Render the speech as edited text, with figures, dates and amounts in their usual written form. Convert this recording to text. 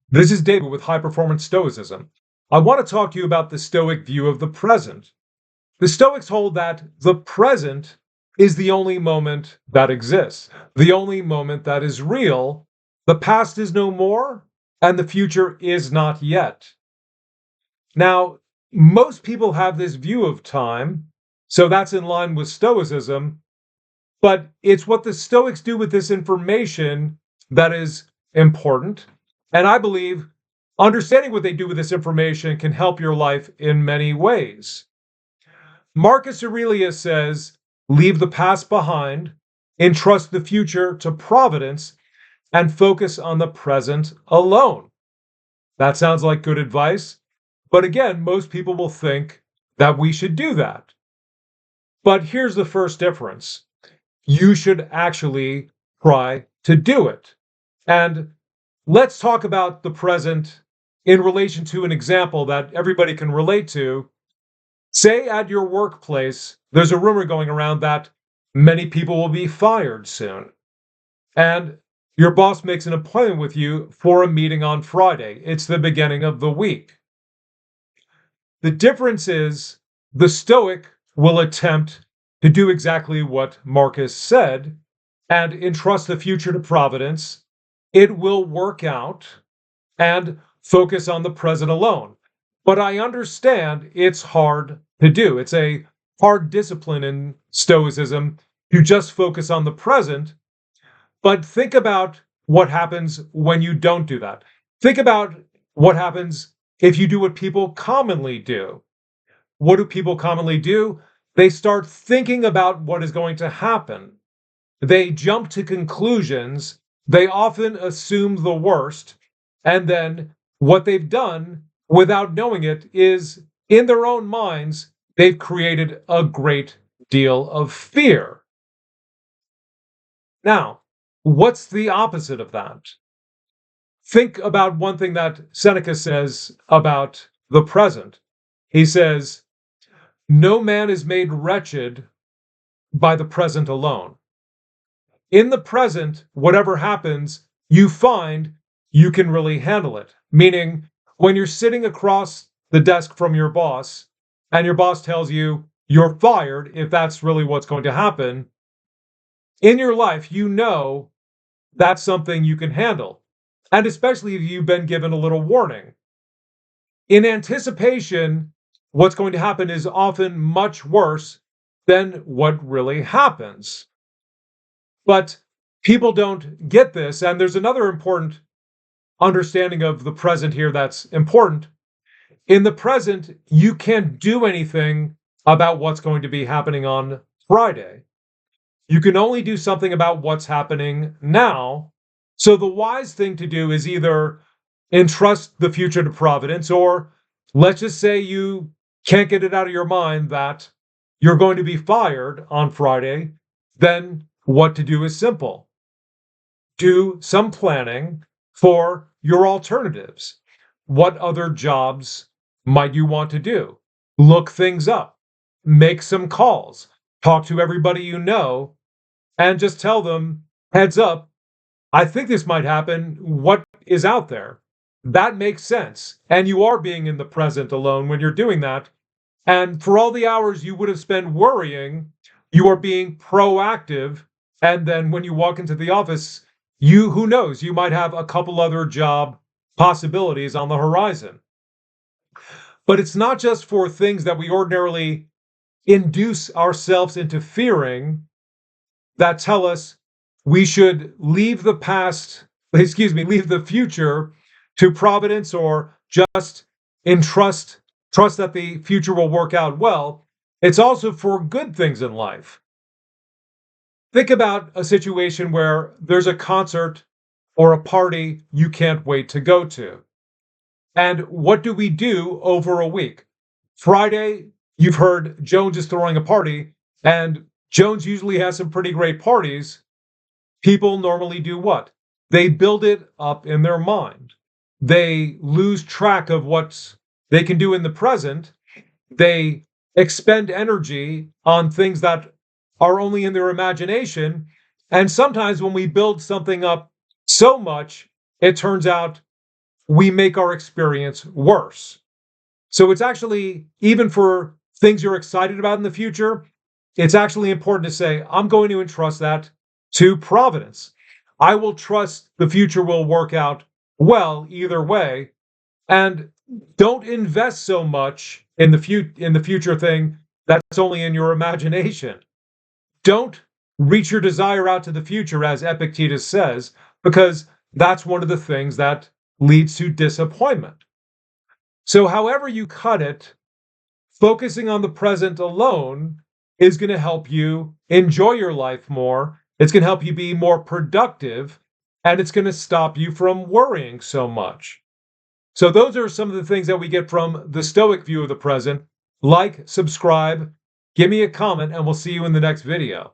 This is David with High Performance Stoicism. I want to talk to you about the Stoic view of the present. The Stoics hold that the present is the only moment that exists, the only moment that is real. The past is no more, and the future is not yet. Now, most people have this view of time, so that's in line with Stoicism, but it's what the Stoics do with this information that is important. And I believe understanding what they do with this information can help your life in many ways. Marcus Aurelius says, leave the past behind, entrust the future to providence, and focus on the present alone. That sounds like good advice, but again, most people will think that we should do that. But here's the first difference. You should actually try to do it. And let's talk about the present in relation to an example that everybody can relate to. Say at your workplace, there's a rumor going around that many people will be fired soon. And your boss makes an appointment with you for a meeting on Friday. It's the beginning of the week. The difference is the Stoic will attempt to do exactly what Marcus said and entrust the future to providence. It will work out and focus on the present alone. But I understand it's hard to do. It's a hard discipline in Stoicism to just focus on the present. But think about what happens when you don't do that. Think about what happens if you do what people commonly do. What do people commonly do? They start thinking about what is going to happen. They jump to conclusions. They often assume the worst. And then what they've done without knowing it is, in their own minds, they've created a great deal of fear. Now, what's the opposite of that? Think about one thing that Seneca says about the present. He says, no man is made wretched by the present alone. In the present, whatever happens, you find you can really handle it. Meaning, when you're sitting across the desk from your boss and your boss tells you you're fired, if that's really what's going to happen, in your life, you know that's something you can handle. And especially if you've been given a little warning. In anticipation, what's going to happen is often much worse than what really happens. But people don't get this. And there's another important understanding of the present here that's important. In the present, you can't do anything about what's going to be happening on Friday. You can only do something about what's happening now. So the wise thing to do is either entrust the future to providence, or let's just say you can't get it out of your mind that you're going to be fired on Friday. Then what to do is simple. Do some planning for your alternatives. What other jobs might you want to do? Look things up, make some calls, talk to everybody you know, and just tell them, heads up, I think this might happen. What is out there? That makes sense. And you are being in the present alone when you're doing that. And for all the hours you would have spent worrying, you are being proactive. And then when you walk into the office, who knows, you might have a couple other job possibilities on the horizon. But it's not just for things that we ordinarily induce ourselves into fearing that tell us we should leave the future to providence, or just trust that the future will work out well. It's also for good things in life. Think about a situation where there's a concert or a party you can't wait to go to. And what do we do over a week? Friday, you've heard Jones is throwing a party, and Jones usually has some pretty great parties. People normally do what? They build it up in their mind. They lose track of what they can do in the present. They expend energy on things that are only in their imagination. And sometimes when we build something up so much, it turns out we make our experience worse. So it's actually, even for things you're excited about in the future, it's actually important to say, I'm going to entrust that to Providence. I will trust the future will work out well either way. And don't invest so much in the future thing that's only in your imagination. Don't reach your desire out to the future, as Epictetus says, because that's one of the things that leads to disappointment. So, however you cut it, focusing on the present alone is going to help you enjoy your life more. It's going to help you be more productive, and it's going to stop you from worrying so much. So, those are some of the things that we get from the Stoic view of the present. Like, subscribe, give me a comment, and we'll see you in the next video.